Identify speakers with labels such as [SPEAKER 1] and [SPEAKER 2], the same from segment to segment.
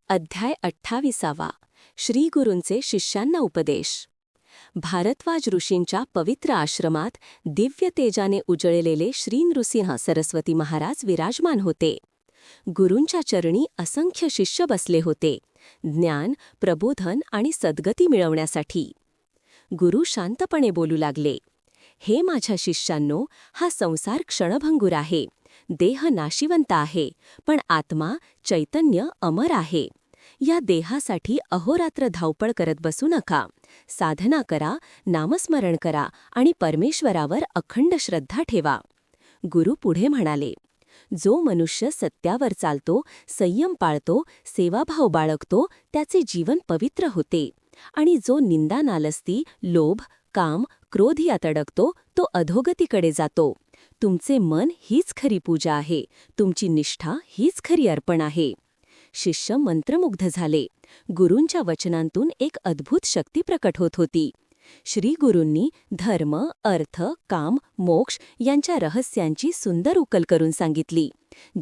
[SPEAKER 1] अध्याय 28 श्रीगुरूंचे शिष्यांना उपदेश. भारद्वाज ऋषींच्या पवित्र आश्रमात दिव्य तेजाने उजळलेले श्री नृसिंह सरस्वती महाराज विराजमान होते. गुरूंच्या चरणी असंख्य शिष्य बसले होते, ज्ञान, प्रबोधन आणि सद्गती मिळवण्यासाठी. गुरु शांतपणे बोलू लागले. हे माझ्या शिष्यांनो, हा संसार क्षणभंगूर आहे. देह नाशिवंत आहे, पण आत्मा, चैतन्य अमर आहे. या देहासाठी अहोरात्र धावपळ करत बसू नका. साधना करा, नामस्मरण करा आणि परमेश्वरावर अखंड श्रद्धा ठेवा. गुरु पुढे म्हणाले, जो मनुष्य सत्यावर चालतो, संयम पाळतो, सेवाभाव बाळगतो, त्याचे जीवन पवित्र होते. आणि जो निंदा नालस्ती, लोभ, काम, क्रोध यात अडकतो, तो अधोगतीकडे जातो. तुमचे मन हीच खरी पूजा आहे, तुमची निष्ठा हीच खरी अर्पण आहे. शिष्य मंत्रमुग्ध झाले. गुरूंच्या वचनांतून एक अद्भुत शक्ती प्रकट होत होती. श्रीगुरूंनी धर्म, अर्थ, काम, मोक्ष यांच्या रहस्यांची सुंदर उकल करून सांगितली.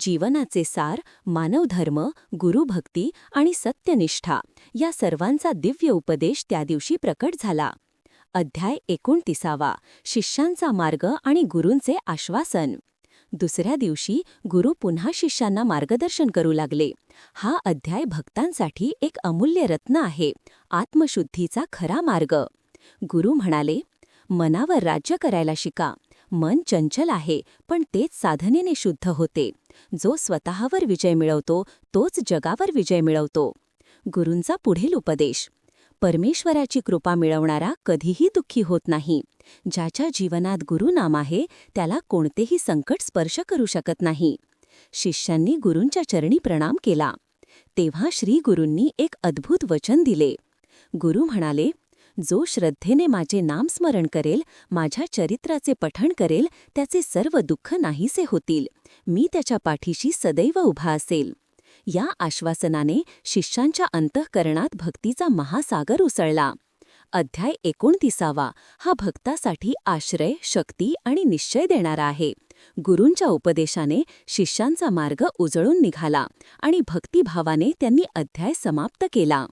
[SPEAKER 1] जीवनाचे सार, मानवधर्म, गुरुभक्ती आणि सत्यनिष्ठा या सर्वांचा दिव्य उपदेश त्या दिवशी प्रकट झाला. अध्याय 29 शिष्यांचा मार्ग आणि गुरूंचे आश्वासन. दुसऱ्या दिवशी गुरु पुन्हा शिष्यांना मार्गदर्शन करू लागले. हा अध्याय भक्तांसाठी एक अमूल्य रत्न आहे, आत्मशुद्धीचा खरा मार्ग. गुरु म्हणाले, मनावर राज्य करायला शिका. मन चंचल आहे, पण तेच साधनेने शुद्ध होते. जो स्वतःवर विजय मिळवतो, तोच जगावर विजय मिळवतो. गुरूंचा पुढील उपदेश. परमेश्वराची कृपा मिळवणारा कधीही दुःखी होत नाही. ज्याच्या जीवनात गुरुनाम आहे, त्याला कोणतेही संकट स्पर्श करू शकत नाही. शिष्यांनी गुरूंच्या चरणी प्रणाम केला. तेव्हा श्रीगुरूंनी एक अद्भुत वचन दिले. गुरु म्हणाले, जो श्रद्धेने माझे नामस्मरण करेल, माझ्या चरित्राचे पठण करेल, त्याचे सर्व दुःख नाहीसे होतील. मी त्याच्या पाठीशी सदैव उभा असेल. या आश्वासनाने शिष्यांच्या अंतःकरणात भक्तीचा महासागर उसळला. अध्याय 29 हा भक्तासाठी आश्रय, शक्ती आणि निश्चय देणारा आहे. गुरूंच्या उपदेशाने शिष्यांचा मार्ग उजळून निघाला आणि भक्तिभावाने त्यांनी अध्याय समाप्त केला.